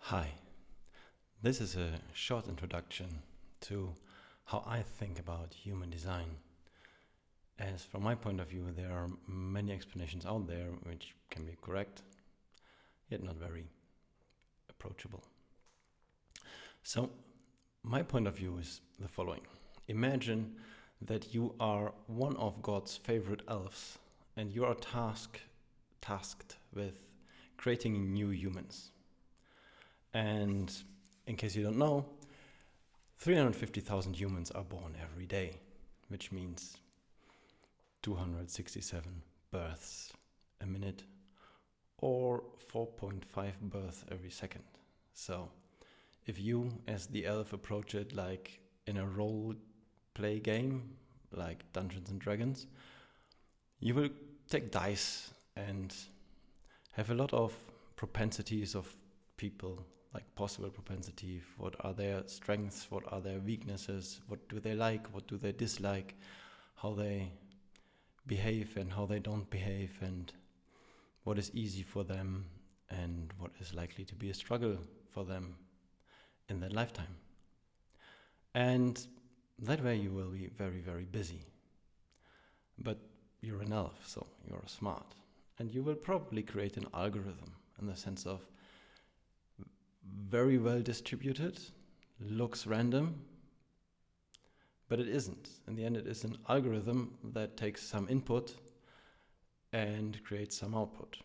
Hi, this is a short introduction to how I think about human design. As from my point of view, there are many explanations out there which can be correct, yet not very approachable. So, my point of view is the following. Imagine that you are one of God's favorite elves and you are tasked with creating new humans. And in case you don't know, 350,000 humans are born every day, which means 267 births a minute or 4.5 births every second. So, if you, as the elf, approach it like in a role play game, like Dungeons and Dragons, you will take dice and have a lot of propensities of people, like possible propensity. What are their strengths? What are their weaknesses? What do they like? What do they dislike? How they behave and how they don't behave, and what is easy for them and what is likely to be a struggle for them in their lifetime. And that way you will be very, very busy. But you're an elf, so you're smart. And you will probably create an algorithm in the sense of very well distributed, looks random, but it isn't. In the end, it is an algorithm that takes some input and creates some output.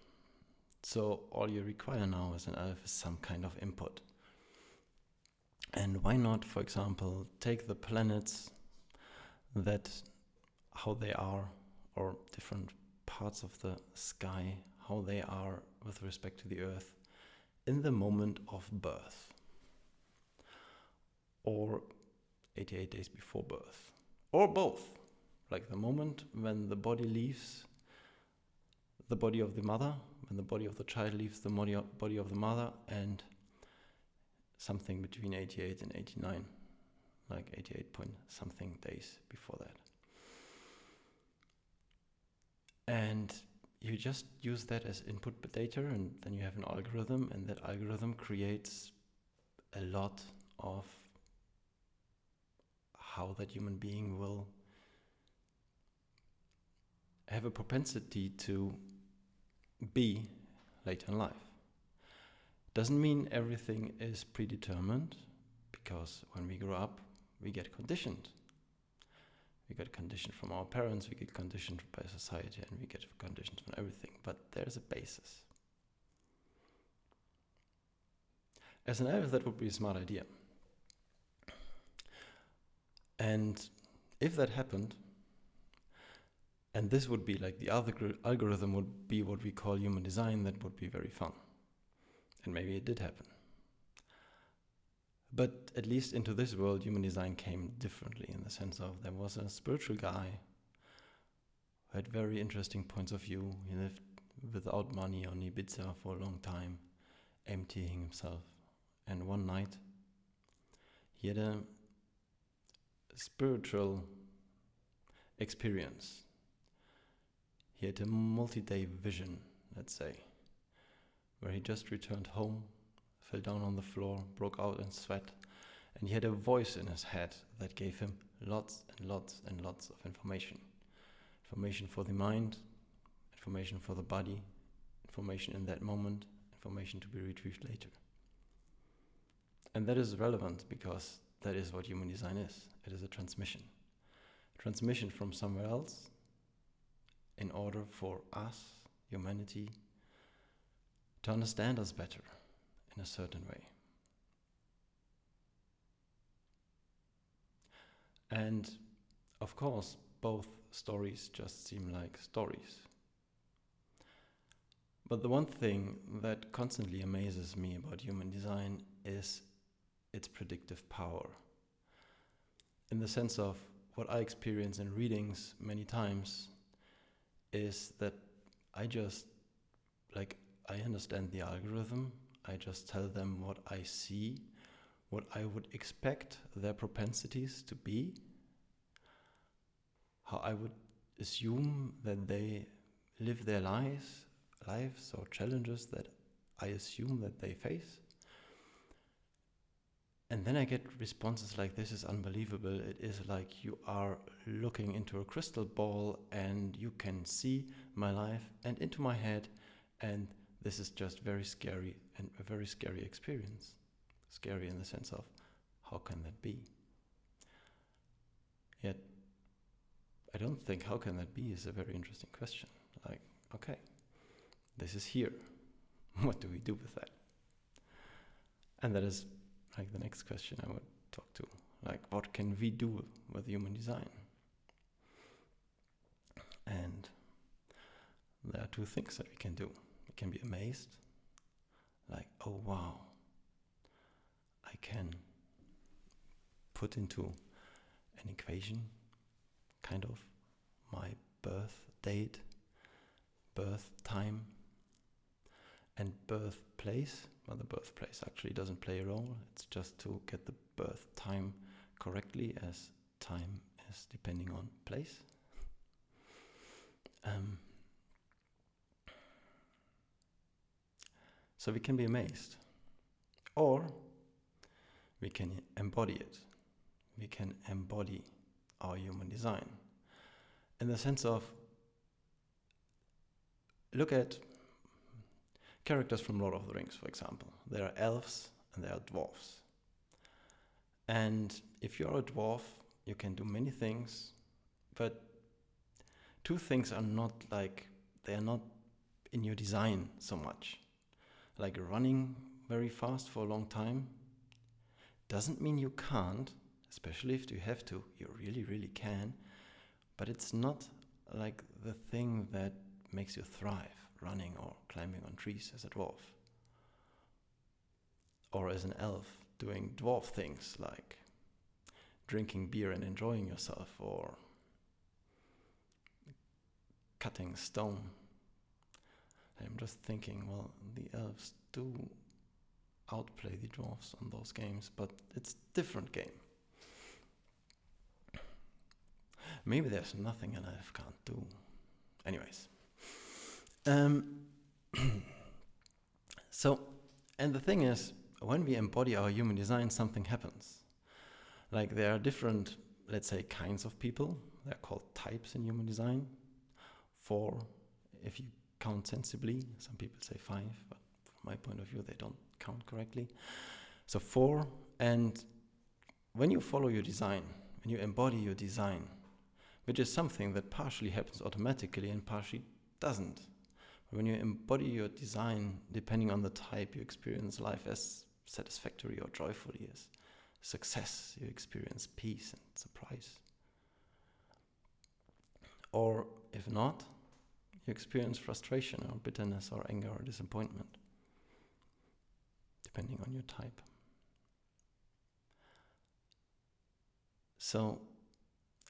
So all you require now as an elf is some kind of input. And why not, for example, take the planets that how they are, or different parts of the sky, how they are with respect to the Earth in the moment of birth, or 88 days before birth, or both, like the moment when the body leaves the body of the mother, when the body of the child leaves the body of the mother, and something between 88 and 89, like 88 point something days before that. And you just use that as input data, and then you have an algorithm, and that algorithm creates a lot of how that human being will have a propensity to be later in life. Doesn't mean everything is predetermined, because when we grow up, we get conditioned. We get conditioned from our parents, we get conditioned by society, and we get conditioned from everything. But there's a basis. As an elf, that would be a smart idea. And if that happened, and this would be like the other algorithm would be what we call human design, that would be very fun. And maybe it did happen. But at least into this world, human design came differently, in the sense of there was a spiritual guy who had very interesting points of view. He lived without money on Ibiza for a long time, emptying himself. And one night, he had a spiritual experience. He had a multi-day vision, let's say, where he just returned home, fell down on the floor, broke out in sweat, and he had a voice in his head that gave him lots and lots and lots of information. Information for the mind, information for the body, information in that moment, information to be retrieved later. And that is relevant because that is what human design is. It is a transmission. Transmission from somewhere else in order for us, humanity, to understand us better in a certain way. And of course, both stories just seem like stories. But the one thing that constantly amazes me about human design is its predictive power. In the sense of what I experience in readings many times is that I understand the algorithm. I just tell them what I see, what I would expect their propensities to be, how I would assume that they live their lives or challenges that I assume that they face. And then I get responses like, this is unbelievable. It is like you are looking into a crystal ball and you can see my life and into my head, and this is just very scary and a very scary experience. Scary in the sense of, how can that be? Yet, I don't think how can that be is a very interesting question. Like, okay, this is here. What do we do with that? And that is like the next question I would talk to. Like, what can we do with human design? And there are two things that we can do. We can be amazed, like, oh wow, I can put into an equation, kind of, my birth date, birth time, and birthplace. Well, the birthplace actually doesn't play a role. It's just to get the birth time correctly, as time is depending on place. So we can be amazed, or we can embody it. We can embody our human design in the sense of, look at characters from Lord of the Rings, for example. There are elves and there are dwarves. And if you're a dwarf, you can do many things, but two things are not like, they are not in your design so much. Like running very fast for a long time doesn't mean you can't, especially if you have to. You really, really can. But it's not like the thing that makes you thrive, running or climbing on trees as a dwarf. Or as an elf, doing dwarf things like drinking beer and enjoying yourself, or cutting stone. I'm just thinking, well, the elves do outplay the dwarves on those games, but it's a different game. Maybe there's nothing an elf can't do. Anyways. So, and the thing is, when we embody our human design, something happens. Like, there are different, let's say, kinds of people. They're called types in human design. 4, if you count sensibly. Some people say 5, but from my point of view, they don't count correctly. So 4, and when you follow your design, when you embody your design, which is something that partially happens automatically and partially doesn't. When you embody your design, depending on the type, you experience life as satisfactory or joyfully, as success. You experience peace and surprise. Or if not, you experience frustration or bitterness or anger or disappointment, depending on your type. So,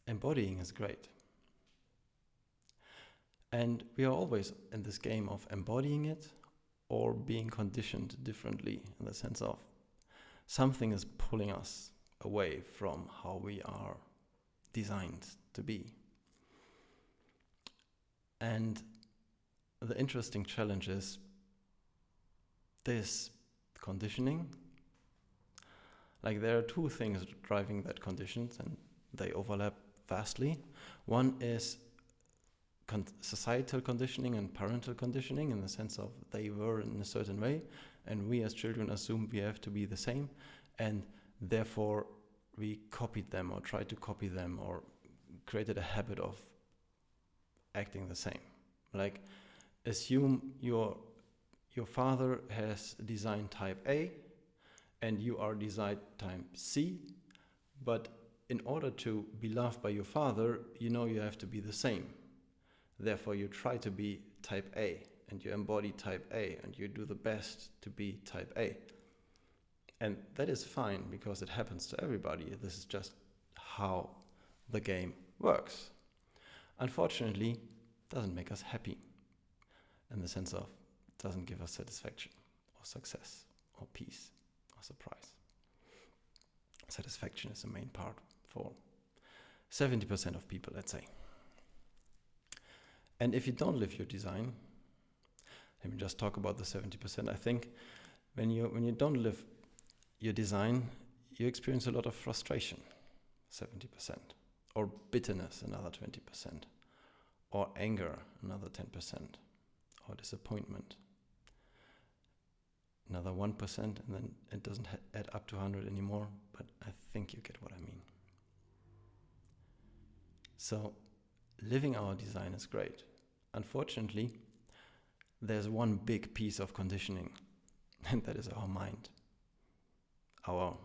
embodying is great. And we are always in this game of embodying it or being conditioned differently, in the sense of something is pulling us away from how we are designed to be. And the interesting challenge is this conditioning. Like, there are two things driving that conditions, and they overlap vastly. One is societal conditioning and parental conditioning, in the sense of they were in a certain way, and we as children assumed we have to be the same, and therefore we copied them or tried to copy them or created a habit of acting the same. Like, assume your father has design type A and you are design type C, but in order to be loved by your father, you know you have to be the same. Therefore, you try to be type A, and you embody type A, and you do the best to be type A. And that is fine, because it happens to everybody. This is just how the game works. Unfortunately, it doesn't make us happy, in the sense of it doesn't give us satisfaction, or success, or peace, or surprise. Satisfaction is the main part for 70% of people, let's say. And if you don't live your design, let me just talk about the 70%. I think when you don't live your design, you experience a lot of frustration, 70%, or bitterness, another 20%, or anger, another 10%, or disappointment, another 1%, and then it doesn't add up to 100 anymore, but I think you get what I mean. So, living our design is great. Unfortunately, there's one big piece of conditioning, and that is our mind. Our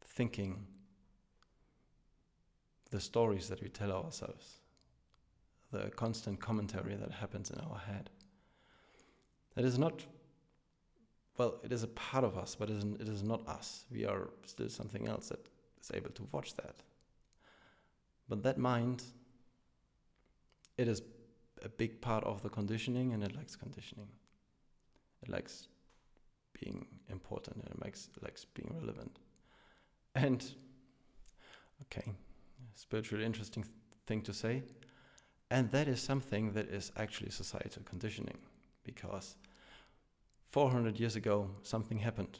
thinking, the stories that we tell ourselves, the constant commentary that happens in our head. That is not, well, it is a part of us, but it is not us. We are still something else that is able to watch that. But that mind, it is a big part of the conditioning, and it likes conditioning. It likes being important, and it likes being relevant. And, okay, spiritually interesting thing to say, and that is something that is actually societal conditioning, because 400 years ago something happened,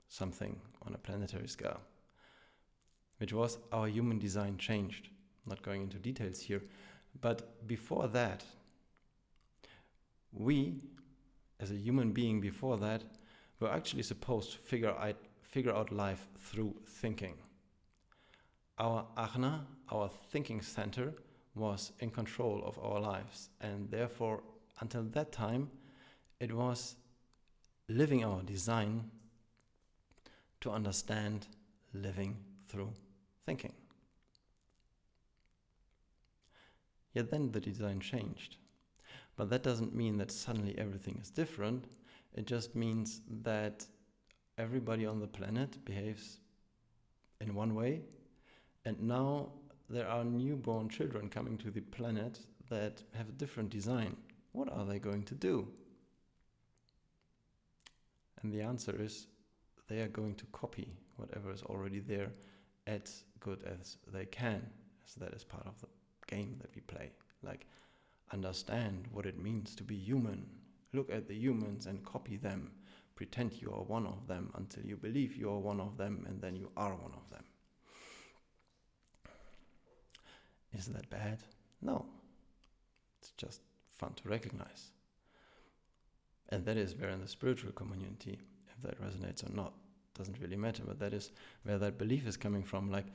something on a planetary scale, which was our human design changed. I'm not going into details here, but before that, we, as a human being before that, were actually supposed to figure out life through thinking. Our Ajna, our thinking center, was in control of our lives, and therefore, until that time, it was living our design to understand living through thinking. Yet then the design changed. But that doesn't mean that suddenly everything is different. It just means that everybody on the planet behaves in one way, and now there are newborn children coming to the planet that have a different design. What are they going to do? And the answer is they are going to copy whatever is already there as good as they can, as that is part of the game that we play. Like, understand what it means to be human. Look at the humans and copy them. Pretend you are one of them until you believe you are one of them, and then you are one of them. Is that bad? No. It's just fun to recognize. And that is where in the spiritual community, if that resonates or not, doesn't really matter, but that is where that belief is coming from. Like,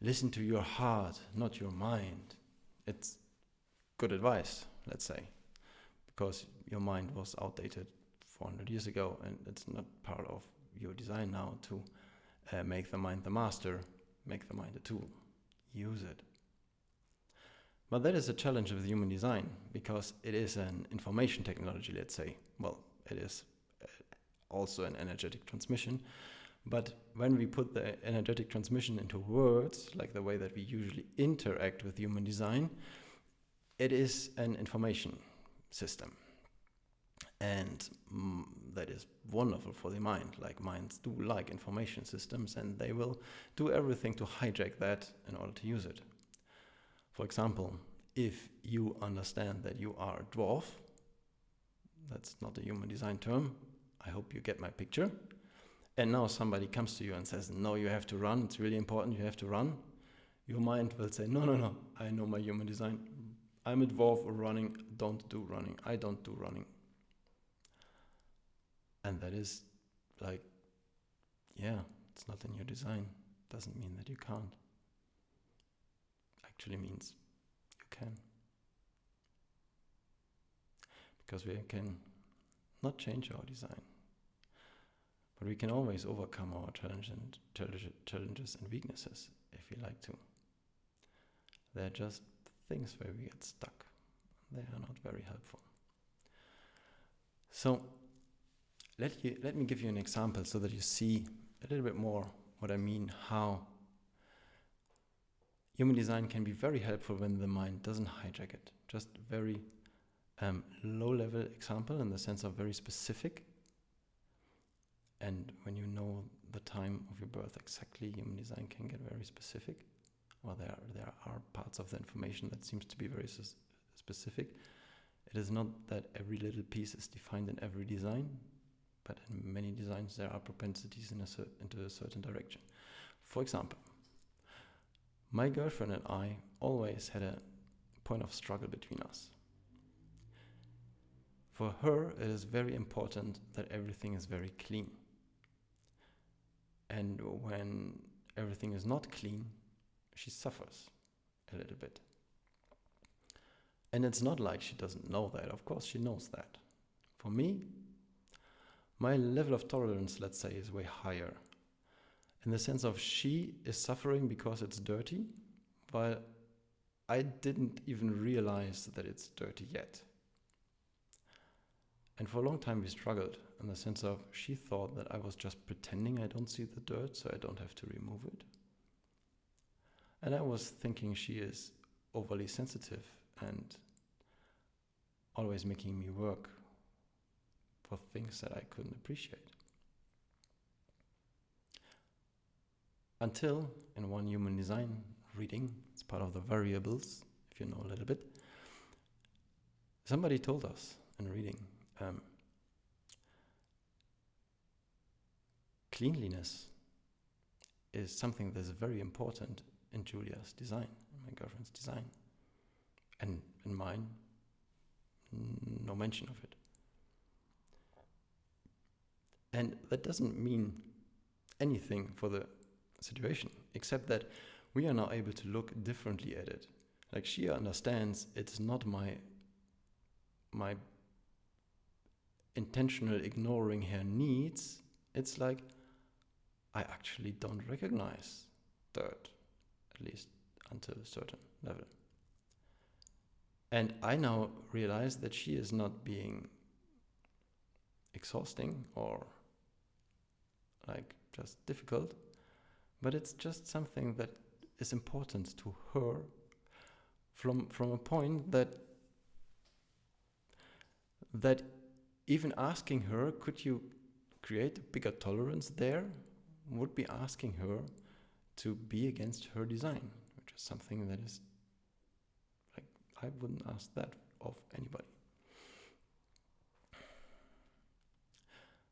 listen to your heart, not your mind. It's good advice, let's say, because your mind was outdated 400 years ago, and it's not part of your design now to make the mind the master, make the mind a tool. Use it. But that is a challenge with human design, because it is an information technology, let's say. Well, it is also an energetic transmission. But when we put the energetic transmission into words, like the way that we usually interact with human design, it is an information system. And that is wonderful for the mind. Like, minds do like information systems, and they will do everything to hijack that in order to use it. For example, if you understand that you are a dwarf, that's not a human design term, I hope you get my picture, and now somebody comes to you and says, no, you have to run, it's really important, you have to run, your mind will say, no, I know my human design, I'm a dwarf, running, don't do running, I don't do running. And that is like, yeah, it's not in your design, doesn't mean that you can't. Actually means you can. Because we can not change our design, but we can always overcome our challenges and weaknesses if we like to. They're just things where we get stuck. They are not very helpful. So let me give you an example so that you see a little bit more what I mean, how human design can be very helpful when the mind doesn't hijack it. Just very low-level example in the sense of very specific. And when you know the time of your birth exactly, human design can get very specific. Or there are parts of the information that seems to be very specific. It is not that every little piece is defined in every design, but in many designs there are propensities into a certain direction. For example, my girlfriend and I always had a point of struggle between us. For her, it is very important that everything is very clean. And when everything is not clean, she suffers a little bit. And it's not like she doesn't know that. Of course, she knows that. For me, my level of tolerance, let's say, is way higher. In the sense of she is suffering because it's dirty, while I didn't even realize that it's dirty yet. And for a long time we struggled in the sense of she thought that I was just pretending I don't see the dirt, so I don't have to remove it. And I was thinking she is overly sensitive and always making me work for things that I couldn't appreciate. Until in one human design reading, it's part of the variables, if you know a little bit, somebody told us in reading, cleanliness is something that's very important in Julia's design, in my girlfriend's design. And in mine, no mention of it. And that doesn't mean anything for the situation, except that we are now able to look differently at it. Like she understands it's not my intentional ignoring her needs. It's like I actually don't recognize dirt, at least until a certain level. And I now realize that she is not being exhausting or like just difficult, but it's just something that is important to her from a point that even asking her, could you create a bigger tolerance there, would be asking her to be against her design, which is something that is like, I wouldn't ask that of anybody.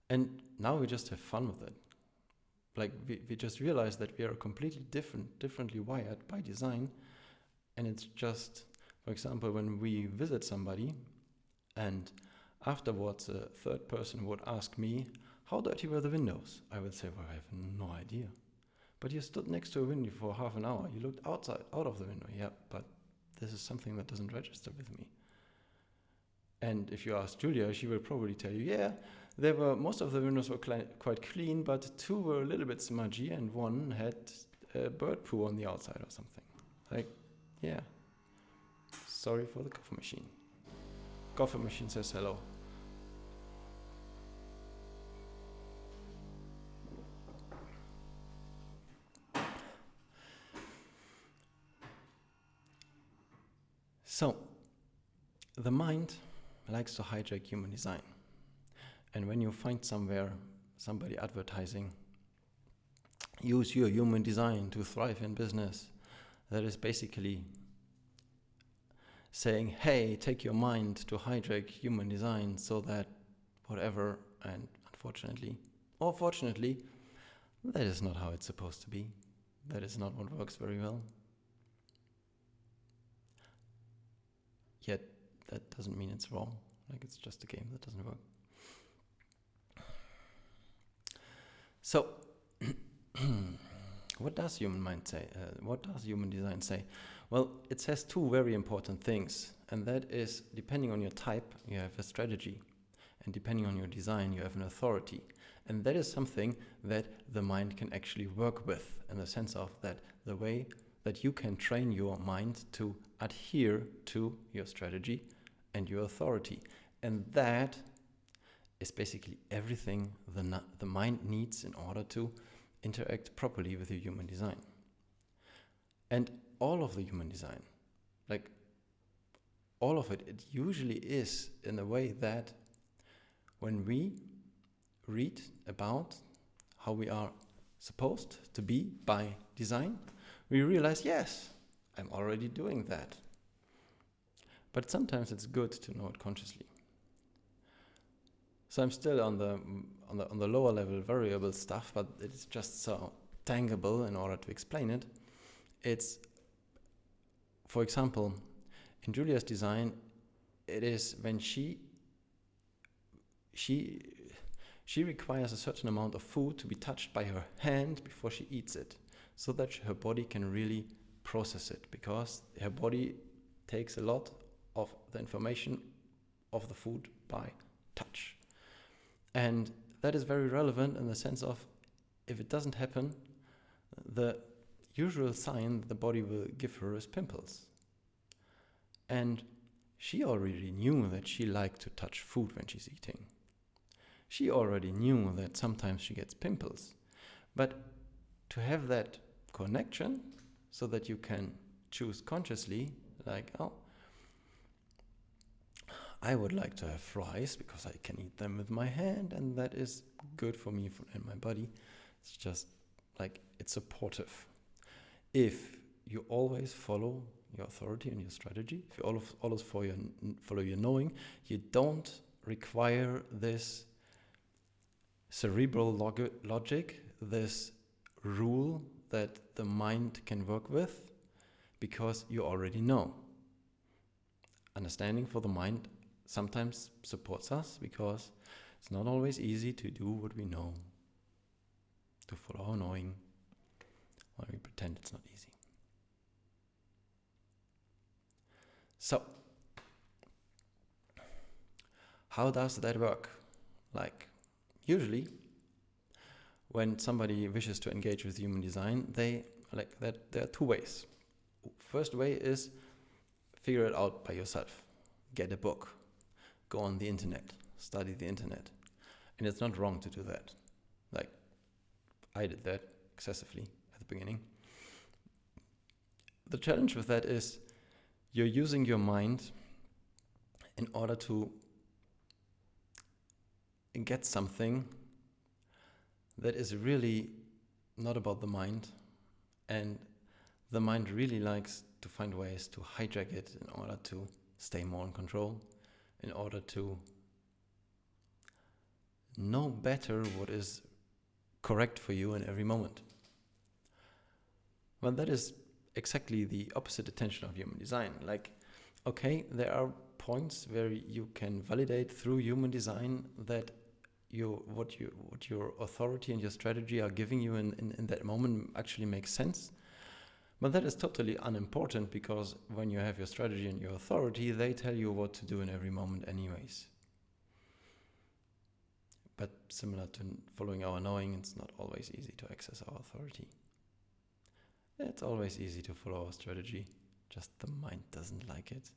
And now we just have fun with it. Like we just realize that we are completely differently wired by design. And it's just, for example, when we visit somebody and afterwards a third person would ask me, how dirty were the windows? I would say, well, I have no idea. But you stood next to a window for half an hour. You looked out of the window. Yeah, but this is something that doesn't register with me. And if you ask Julia, she will probably tell you, yeah, most of the windows were quite clean, but two were a little bit smudgy and one had bird poo on the outside or something. Like, yeah. Sorry for the coffee machine. Coffee machine says hello. So, the mind likes to hijack human design. And when you find somewhere somebody advertising, use your human design to thrive in business, that is basically saying, hey, take your mind to hijack human design so that whatever, and unfortunately, or fortunately, that is not how it's supposed to be. That is not what works very well. Yet, that doesn't mean it's wrong. Like it's just a game that doesn't work. So, what does human mind say? What does human design say? Well, it says two very important things, and that is, depending on your type, you have a strategy, and depending on your design, you have an authority. And that is something that the mind can actually work with, in the sense of that the way that you can train your mind to adhere to your strategy and your authority. And that is basically everything the mind needs in order to interact properly with the human design. And all of the human design, like all of it, it usually is in a way that when we read about how we are supposed to be by design, we realize, yes, I'm already doing that. But sometimes it's good to know it consciously. So I'm still on on the lower level variable stuff, but it's just so tangible in order to explain it. It's, for example, in Julia's design, it is when she requires a certain amount of food to be touched by her hand before she eats it, so that her body can really process it, because her body takes a lot of the information of the food by touch. And that is very relevant in the sense of, if it doesn't happen, the usual sign the body will give her is pimples. And she already knew that she liked to touch food when she's eating. She already knew that sometimes she gets pimples. But to have that connection so that you can choose consciously, like, oh, I would like to have fries because I can eat them with my hand, and that is good for me and my body. It's just like, it's supportive. If you always follow your authority and your strategy, if you always follow your knowing, you don't require this cerebral logic, this rule that the mind can work with, because you already know. Understanding for the mind sometimes supports us, because it's not always easy to do what we know, to follow our knowing, while we pretend it's not easy. So, how does that work? Like, usually, when somebody wishes to engage with human design, there are two ways. First way is figure it out by yourself. Get a book. Go on the internet. Study the internet. And it's not wrong to do that. Like, I did that excessively at the beginning. The challenge with that is you're using your mind in order to get something that is really not about the mind, and the mind really likes to find ways to hijack it in order to stay more in control, in order to know better what is correct for you in every moment. Well, that is exactly the opposite attention of human design. Like, okay, there are points where you can validate through human design that what your authority and your strategy are giving you in that moment actually makes sense. But that is totally unimportant, because when you have your strategy and your authority, they tell you what to do in every moment anyways. But similar to following our knowing, it's not always easy to access our authority. It's always easy to follow our strategy, just the mind doesn't like it.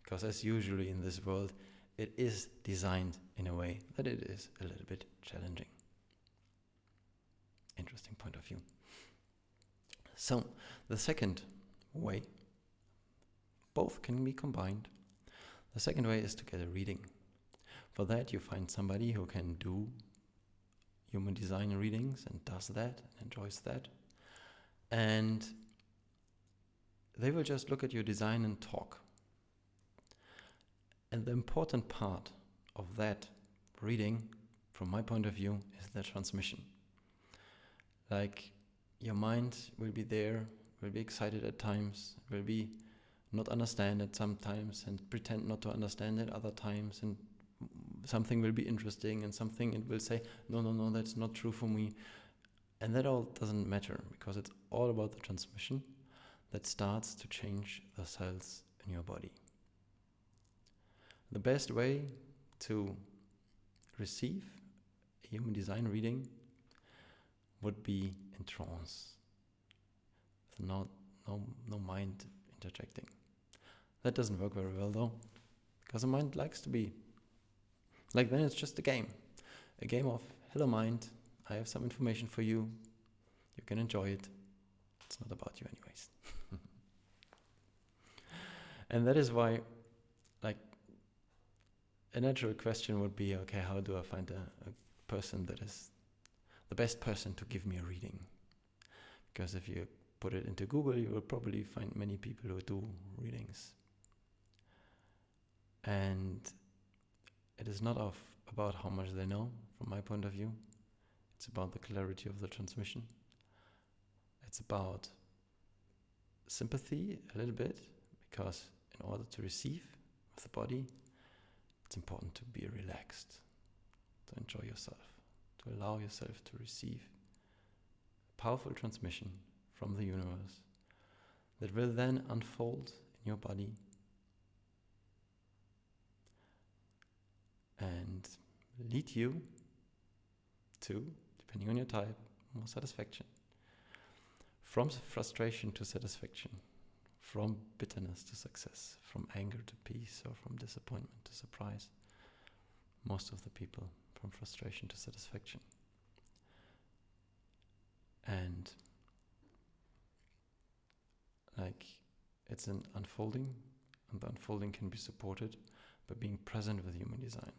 Because as usually in this world, it is designed in a way that it is a little bit challenging. Interesting point of view. So, the second way, both can be combined. The second way is to get a reading. For that, you find somebody who can do human design readings and does that and enjoys that. And they will just look at your design and talk. And the important part of that reading, from my point of view, is the transmission. Like, your mind will be there, will be excited at times, will be not understand it sometimes and pretend not to understand it other times, and something will be interesting and something it will say, no, that's not true for me. And that all doesn't matter, because it's all about the transmission that starts to change the cells in your body. The best way to receive a human design reading would be in trance, with no mind interjecting. That doesn't work very well though, because the mind likes to be like, then it's just a game of, hello mind, I have some information for you, you can enjoy it, it's not about you anyways. And that is why, like, a natural question would be, okay, how do I find a person that is the best person to give me a reading? Because if you put it into Google, you will probably find many people who do readings. And it is not about how much they know. from my point of view. It's about the clarity of the transmission. It's about sympathy a little bit, because in order to receive with the body, it's important to be relaxed, to enjoy yourself, to allow yourself to receive a powerful transmission from the universe that will then unfold in your body and lead you to, depending on your type, more satisfaction. From frustration to satisfaction, from bitterness to success, from anger to peace, or from disappointment to surprise. Most of the people, from frustration to satisfaction. And it's an unfolding, and the unfolding can be supported by being present with human design.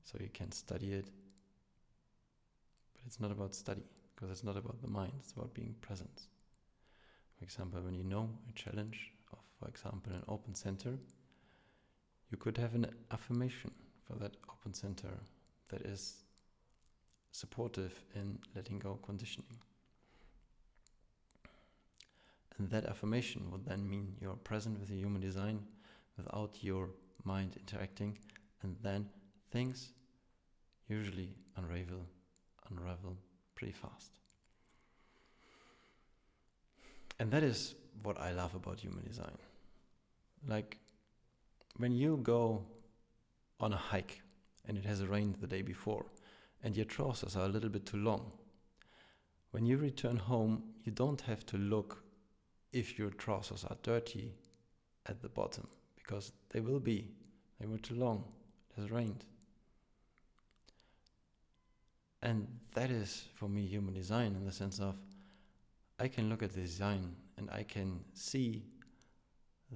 So you can study it, but it's not about study, because it's not about the mind, it's about being present. For example, when you know a challenge of, for example, an open center, you could have an affirmation for that open center that is supportive in letting go conditioning. And that affirmation would then mean you're present with the human design without your mind interacting, and then things usually unravel pretty fast. And that is what I love about human design. Like, when you go on a hike and it has rained the day before and your trousers are a little bit too long, when you return home, you don't have to look if your trousers are dirty at the bottom, because they will be. They were too long. It has rained. And that is, for me, human design, in the sense of I can look at the design and I can see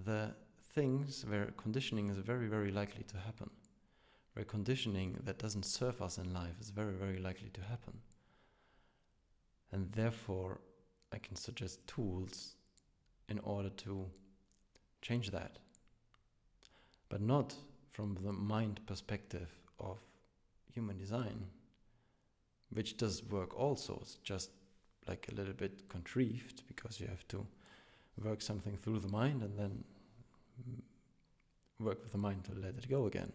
the things where conditioning is very, very likely to happen. Where conditioning that doesn't serve us in life is very, very likely to happen. And therefore, I can suggest tools in order to change that. But not from the mind perspective of human design, which does work also. It's just like a little bit contrived, because you have to work something through the mind and then work with the mind to let it go again.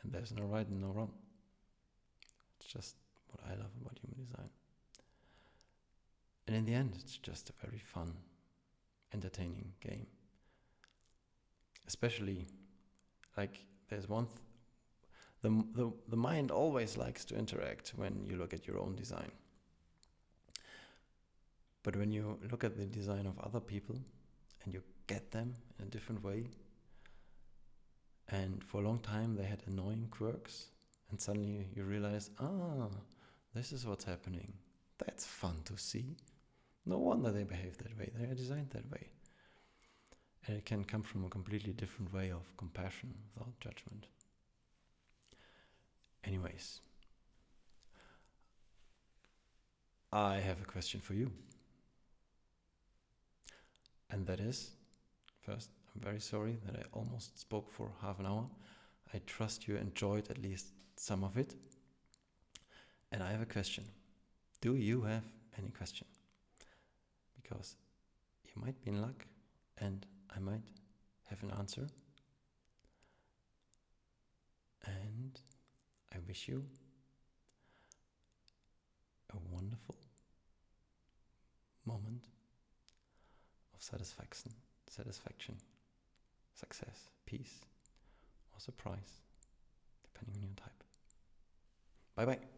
And there's no right and no wrong. It's just what I love about human design. And in the end, it's just a very fun, entertaining game. Especially, like, there's one the mind always likes to interact when you look at your own design. But when you look at the design of other people and you get them in a different way, and for a long time they had annoying quirks, and suddenly you realize, this is what's happening. That's fun to see. No wonder they behave that way. They are designed that way. And it can come from a completely different way of compassion without judgment. Anyways, I have a question for you. And that is, first, I'm very sorry that I almost spoke for half an hour. I trust you enjoyed at least some of it. And I have a question. Do you have any question? Because you might be in luck and I might have an answer. And I wish you a wonderful moment of satisfaction, success, peace, or surprise, depending on your type. Bye-bye.